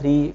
3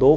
2